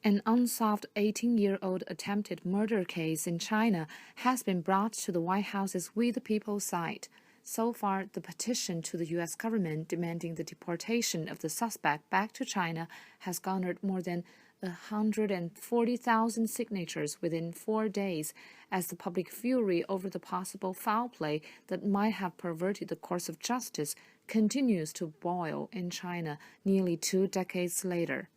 An unsolved 18-year-old attempted murder case in China has been brought to the White House's We the People site. So far, the petition to the U.S. government demanding the deportation of the suspect back to China has garnered more than 140,000 signatures within 4 days, as the public fury over the possible foul play that might have perverted the course of justice continues to boil in China nearly 2 decades later.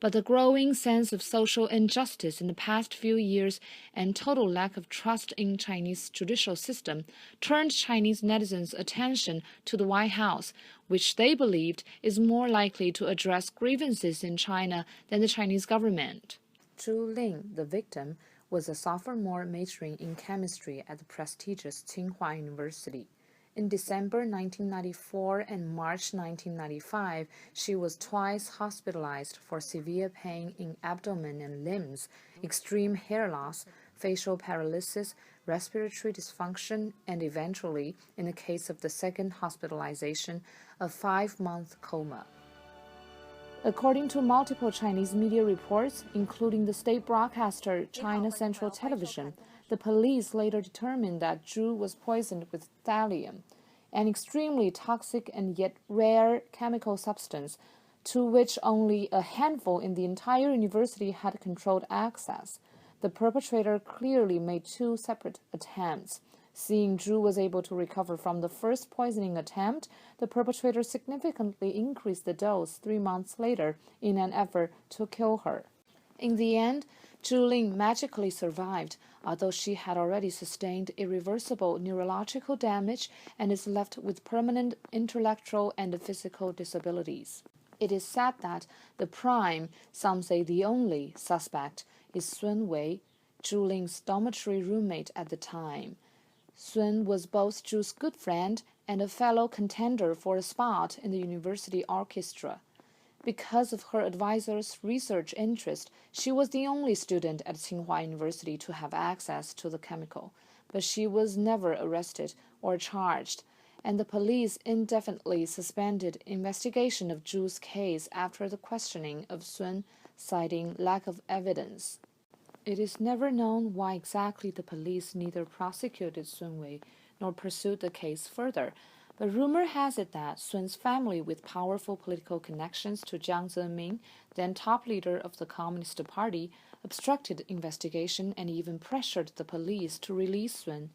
But the growing sense of social injustice in the past few years and total lack of trust in Chinese judicial system turned Chinese netizens' attention to the White House, which they believed is more likely to address grievances in China than the Chinese government. Zhuling, the victim, was a sophomore majoring in chemistry at the prestigious Tsinghua University. In December 1994 and March 1995, she was twice hospitalized for severe pain in abdomen and limbs, extreme hair loss, facial paralysis, respiratory dysfunction, and eventually, in the case of the second hospitalization, a 5-month coma. According to multiple Chinese media reports, including the state broadcaster China Central Television, the police later determined that Zhu was poisoned with thallium, an extremely toxic and yet rare chemical substance to which only a handful in the entire university had controlled access. The perpetrator clearly made 2 separate attempts. Seeing Zhu was able to recover from the first poisoning attempt, the perpetrator significantly increased the dose 3 months later in an effort to kill her. In the end, Zhuling magically survived, although she had already sustained irreversible neurological damage and is left with permanent intellectual and physical disabilities. It is said that the prime, some say the only, suspect is Sun Wei, Zhuling's dormitory roommate at the time. Sun was both Zhu's good friend and a fellow contender for a spot in the university orchestra. Because of her advisor's research interest, she was the only student at Tsinghua University to have access to the chemical, but she was never arrested or charged, and the police indefinitely suspended investigation of Zhu's case after the questioning of Sun, citing lack of evidence. It is never known why exactly the police neither prosecuted Sun Wei nor pursued the case further, but rumor has it that Sun's family, with powerful political connections to Jiang Zemin, then top leader of the Communist Party, obstructed investigation and even pressured the police to release Sun.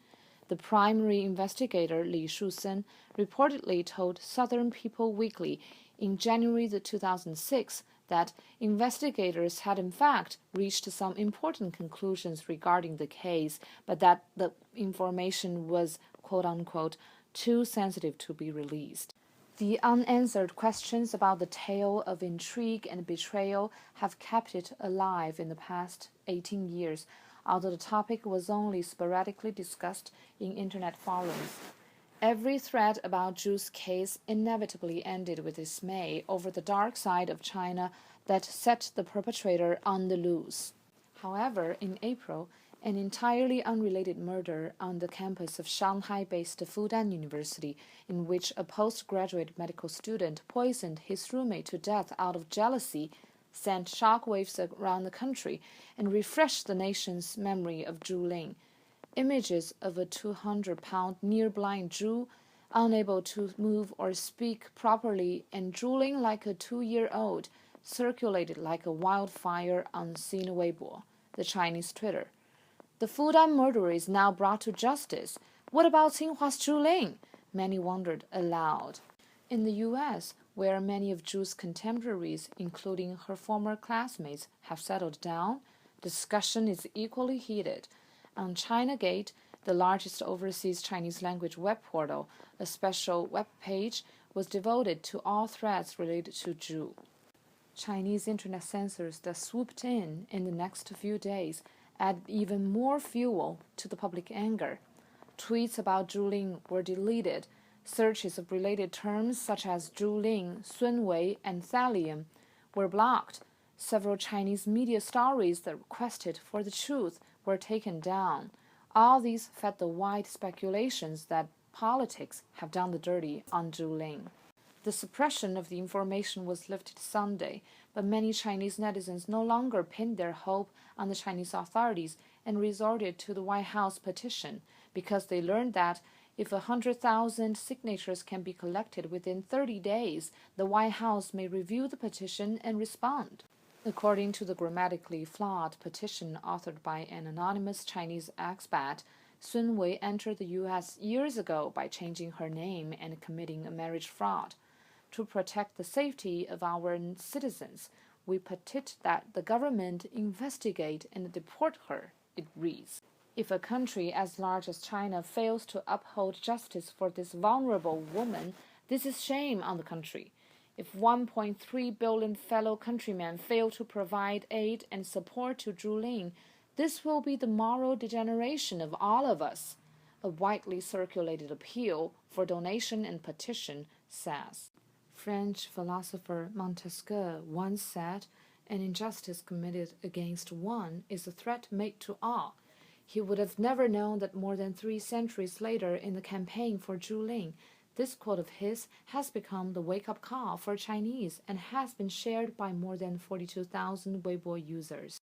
The primary investigator, Li Shusen, reportedly told Southern People Weekly in January 2006 that investigators had in fact reached some important conclusions regarding the case, but that the information was, quote-unquote, too sensitive to be released. The unanswered questions about the tale of intrigue and betrayal have kept it alive in the past 18 years, although the topic was only sporadically discussed in internet forums. Every thread about Zhu's case inevitably ended with dismay over the dark side of China that set the perpetrator on the loose. However, in April, an entirely unrelated murder on the campus of Shanghai-based Fudan University, in which a postgraduate medical student poisoned his roommate to death out of jealousy, sent shockwaves around the country and refreshed the nation's memory of Zhuling. Images of a 200-pound near-blind Zhu, unable to move or speak properly and drooling like a 2-year-old, circulated like a wildfire on Sina Weibo, the Chinese Twitter. The Fudan murderer is now brought to justice. What about Tsinhua's Zhuling? Many wondered aloud. In the U.S., where many of Zhu's contemporaries, including her former classmates, have settled down, discussion is equally heated. On ChinaGate, the largest overseas Chinese language web portal, a special web page was devoted to all threads related to Zhu. Chinese internet censors that swooped in the next few days added even more fuel to the public anger. Tweets about Zhuling were deleted. Searches of related terms such as Zhuling, Sun Wei, and thallium were blocked. Several Chinese media stories that requested for the truth were taken down. All these fed the wide speculations that politics have done the dirty on Zhuling. The suppression of the information was lifted Sunday, but many Chinese netizens no longer pinned their hope on the Chinese authorities and resorted to the White House petition because they learned that if 100,000 signatures can be collected within 30 days, the White House may review the petition and respond. According to the grammatically flawed petition authored by an anonymous Chinese expat, Sun Wei entered the U.S. years ago by changing her name and committing a marriage fraud. To protect the safety of our citizens, we petition that the government investigate and deport her, it reads. If a country as large as China fails to uphold justice for this vulnerable woman, this is shame on the country. If 1.3 billion fellow countrymen fail to provide aid and support to Zhuling, this will be the moral degeneration of all of us. A widely circulated appeal for donation and petition says. French philosopher Montesquieu once said, "An injustice committed against one is a threat made to all." He would have never known that more than 3 centuries later in the campaign for Zhuling, this quote of his has become the wake-up call for Chinese and has been shared by more than 42,000 Weibo users.